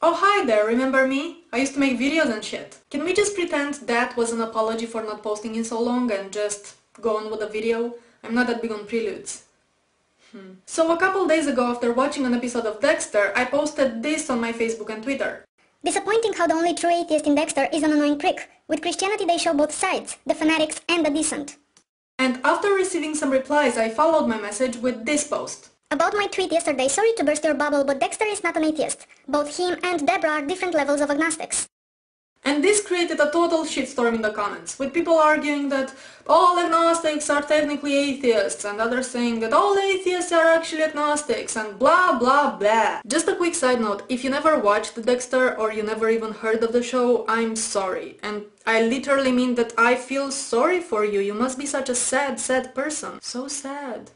Oh hi there, remember me? I used to make videos and shit. Can we just pretend that was an apology for not posting in so long and just go on with the video? I'm not that big on preludes. So a couple days ago, after watching an episode of Dexter, I posted this on my Facebook and Twitter. Disappointing how the only true atheist in Dexter is an annoying prick. With Christianity they show both sides, the fanatics and the decent. And after receiving some replies, I followed my message with this post. About my tweet yesterday, sorry to burst your bubble, but Dexter is not an atheist. Both him and Deborah are different levels of agnostics. And this created a total shitstorm in the comments, with people arguing that all agnostics are technically atheists, and others saying that all atheists are actually agnostics, and blah blah blah. Just a quick side note, if you never watched Dexter or you never even heard of the show, I'm sorry. And I literally mean that I feel sorry for you. You must be such a sad, sad person. So sad.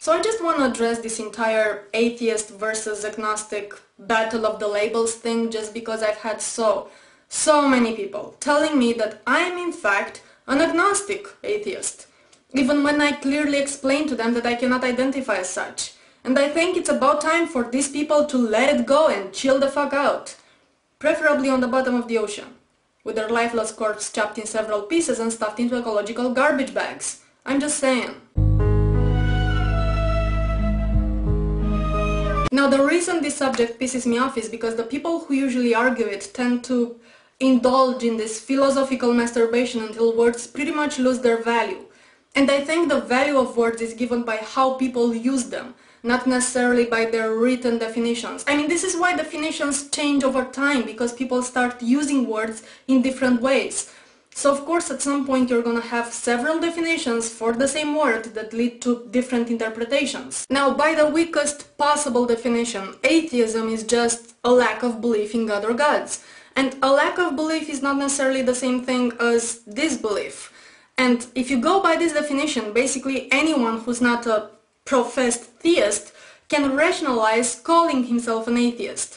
So I just want to address this entire atheist versus agnostic battle of the labels thing, just because I've had so many people telling me that I am in fact an agnostic atheist, even when I clearly explain to them that I cannot identify as such. And I think it's about time for these people to let it go and chill the fuck out. Preferably on the bottom of the ocean, with their lifeless corpse chopped in several pieces and stuffed into ecological garbage bags. I'm just saying. Now, the reason this subject pisses me off is because the people who usually argue it tend to indulge in this philosophical masturbation until words pretty much lose their value. And I think the value of words is given by how people use them, not necessarily by their written definitions. I mean, this is why definitions change over time, because people start using words in different ways. So of course at some point you're gonna have several definitions for the same word that lead to different interpretations. Now, by the weakest possible definition, atheism is just a lack of belief in God or gods. And a lack of belief is not necessarily the same thing as disbelief. And if you go by this definition, basically anyone who's not a professed theist can rationalize calling himself an atheist.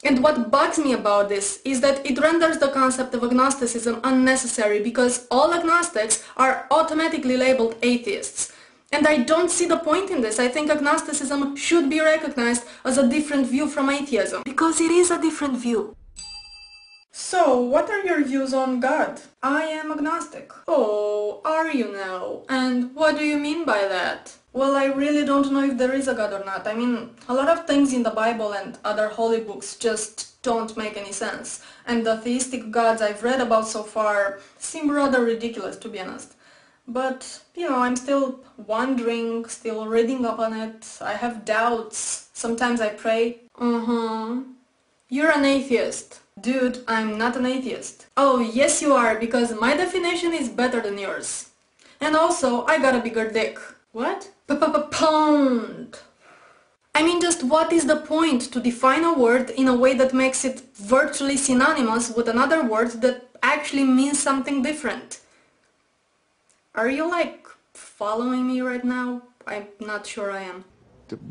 And what bugs me about this is that it renders the concept of agnosticism unnecessary, because all agnostics are automatically labeled atheists. And I don't see the point in this. I think agnosticism should be recognized as a different view from atheism, because it is a different view. So, what are your views on God? I am agnostic. Oh, are you now? And what do you mean by that? Well, I really don't know if there is a God or not. I mean, a lot of things in the Bible and other holy books just don't make any sense. And the theistic gods I've read about so far seem rather ridiculous, to be honest. But, you know, I'm still wondering, still reading up on it. I have doubts. Sometimes I pray. You're an atheist. Dude, I'm not an atheist. Oh, yes you are, because my definition is better than yours. And also, I got a bigger dick. What? Pound! I mean, just what is the point to define a word in a way that makes it virtually synonymous with another word that actually means something different? Are you, like, following me right now? I'm not sure I am.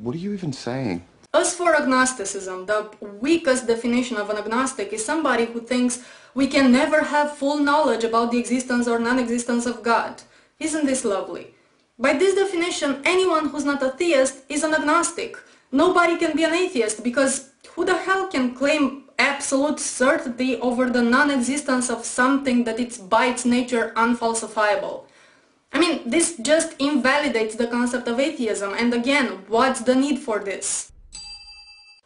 What are you even saying? As for agnosticism, the weakest definition of an agnostic is somebody who thinks we can never have full knowledge about the existence or non-existence of God. Isn't this lovely? By this definition, anyone who's not a theist is an agnostic. Nobody can be an atheist, because who the hell can claim absolute certainty over the non-existence of something that is by its nature unfalsifiable? I mean, this just invalidates the concept of atheism, and again, what's the need for this?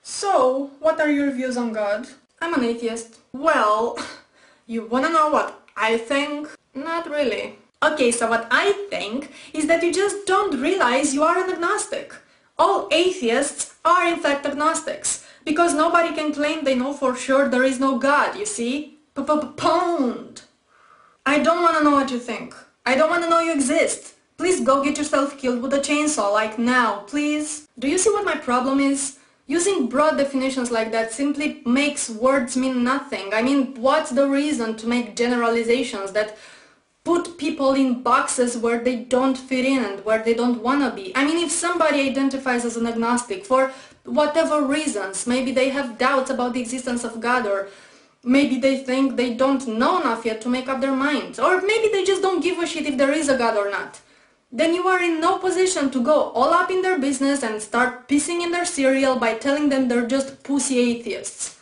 So, what are your views on God? I'm an atheist. Well, you wanna know what I think? Not really. Okay, so what I think is that you just don't realize you are an agnostic. All atheists are in fact agnostics, because nobody can claim they know for sure there is no God, you see? Pound! I don't want to know what you think. I don't want to know you exist. Please go get yourself killed with a chainsaw, like now, please. Do you see what my problem is? Using broad definitions like that simply makes words mean nothing. I mean, what's the reason to make generalizations that put people in boxes where they don't fit in and where they don't want to be? I mean, if somebody identifies as an agnostic for whatever reasons, maybe they have doubts about the existence of God, or maybe they think they don't know enough yet to make up their minds, or maybe they just don't give a shit if there is a God or not. then you are in no position to go all up in their business and start pissing in their cereal by telling them they're just pussy atheists.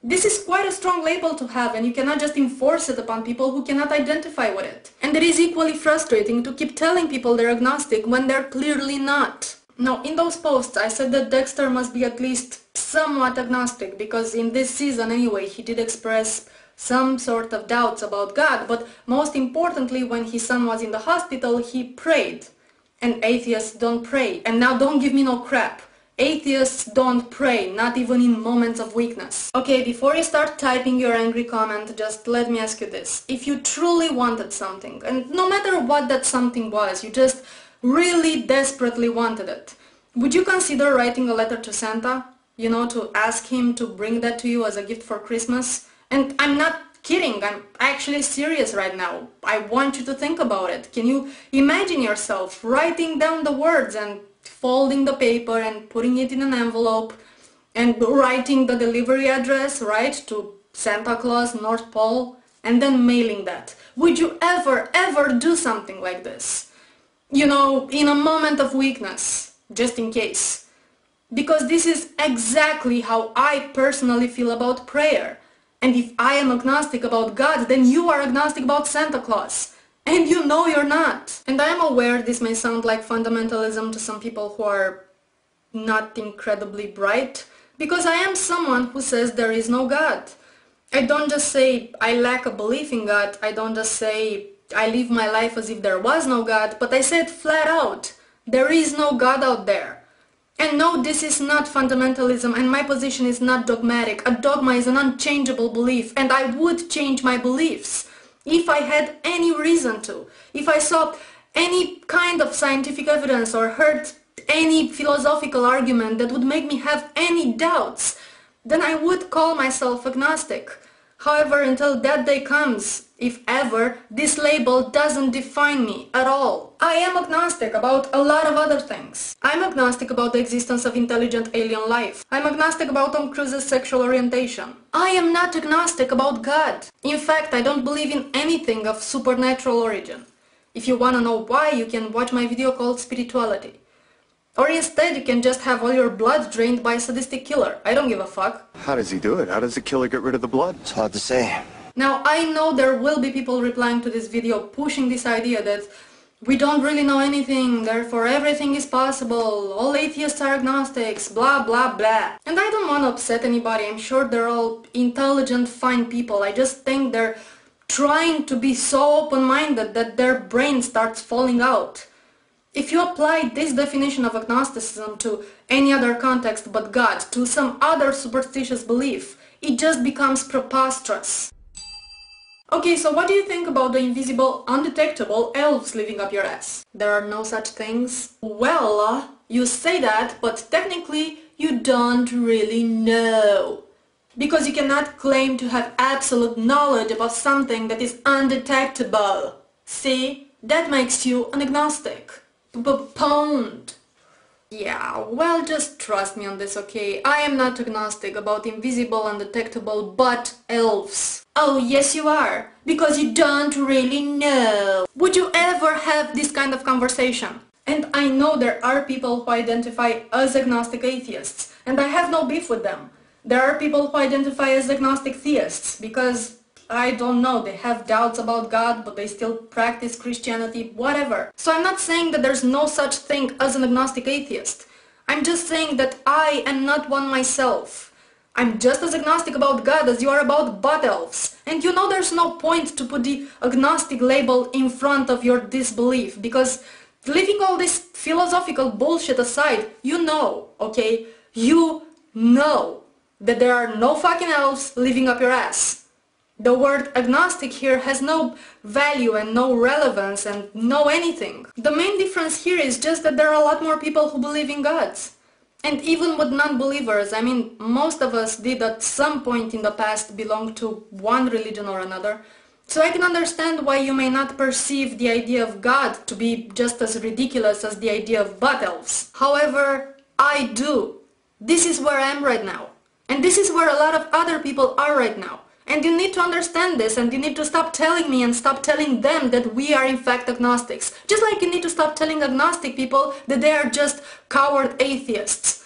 This is quite a strong label to have, and you cannot just enforce it upon people who cannot identify with it. And it is equally frustrating to keep telling people they're agnostic when they're clearly not. Now, in those posts I said that Dexter must be at least somewhat agnostic, because in this season anyway he did express some sort of doubts about God, but most importantly, when his son was in the hospital, he prayed. And atheists don't pray. And now don't give me no crap. Atheists don't pray, not even in moments of weakness. Okay, before you start typing your angry comment, just let me ask you this. If you truly wanted something, and no matter what that something was, you just really desperately wanted it, would you consider writing a letter to Santa? You know, to ask him to bring that to you as a gift for Christmas? And I'm not kidding, I'm actually serious right now. I want you to think about it. Can you imagine yourself writing down the words and folding the paper and putting it in an envelope and writing the delivery address, right, to Santa Claus, North Pole, and then mailing that? Would you ever do something like this? You know, in a moment of weakness, just in case. Because this is exactly how I personally feel about prayer. And if I am agnostic about God, then you are agnostic about Santa Claus. And you know you're not. And I am aware this may sound like fundamentalism to some people who are not incredibly bright, because I am someone who says there is no God. I don't just say I lack a belief in God, I don't just say I live my life as if there was no God, but I say it flat out. There is no God out there. And no, this is not fundamentalism, and my position is not dogmatic. A dogma is an unchangeable belief, and I would change my beliefs if I had any reason to. If I saw any kind of scientific evidence or heard any philosophical argument that would make me have any doubts, then I would call myself agnostic. However, until that day comes, if ever, this label doesn't define me at all. I am agnostic about a lot of other things. I'm agnostic about the existence of intelligent alien life. I'm agnostic about Tom Cruise's sexual orientation. I am not agnostic about God. In fact, I don't believe in anything of supernatural origin. If you want to know why, you can watch my video called Spirituality. Or instead, you can just have all your blood drained by a sadistic killer. I don't give a fuck. How does he do it? How does the killer get rid of the blood? It's hard to say. Now, I know there will be people replying to this video pushing this idea that we don't really know anything, therefore everything is possible, all atheists are agnostics, blah blah blah. And I don't want to upset anybody, I'm sure they're all intelligent, fine people. I just think they're trying to be so open-minded that their brain starts falling out. If you apply this definition of agnosticism to any other context but God, to some other superstitious belief, it just becomes preposterous. Okay, so what do you think about the invisible, undetectable elves living up your ass? There are no such things? Well, you say that, but technically you don't really know. Because you cannot claim to have absolute knowledge about something that is undetectable. See? That makes you an agnostic. Pwned. Yeah, well, just trust me on this, okay? I am not agnostic about invisible, undetectable, but elves. Oh, yes you are, because you don't really know. Would you ever have this kind of conversation? And I know there are people who identify as agnostic atheists, and I have no beef with them. There are people who identify as agnostic theists, because I don't know, they have doubts about God, but they still practice Christianity, whatever. So I'm not saying that there's no such thing as an agnostic atheist. I'm just saying that I am not one myself. I'm just as agnostic about God as you are about butt elves. And you know there's no point to put the agnostic label in front of your disbelief, because leaving all this philosophical bullshit aside, you know, okay? You know that there are no fucking elves living up your ass. The word agnostic here has no value and no relevance and no anything. The main difference here is just that there are a lot more people who believe in gods. And even with non-believers, I mean, most of us did at some point in the past belong to one religion or another. So I can understand why you may not perceive the idea of God to be just as ridiculous as the idea of butt elves. However, I do. This is where I am right now. And this is where a lot of other people are right now. And you need to understand this, and you need to stop telling me and stop telling them that we are in fact agnostics. Just like you need to stop telling agnostic people that they are just coward atheists.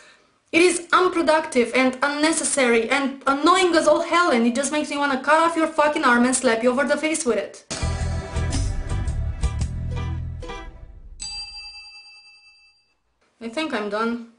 It is unproductive and unnecessary and annoying as all hell, and it just makes me want to cut off your fucking arm and slap you over the face with it. I think I'm done.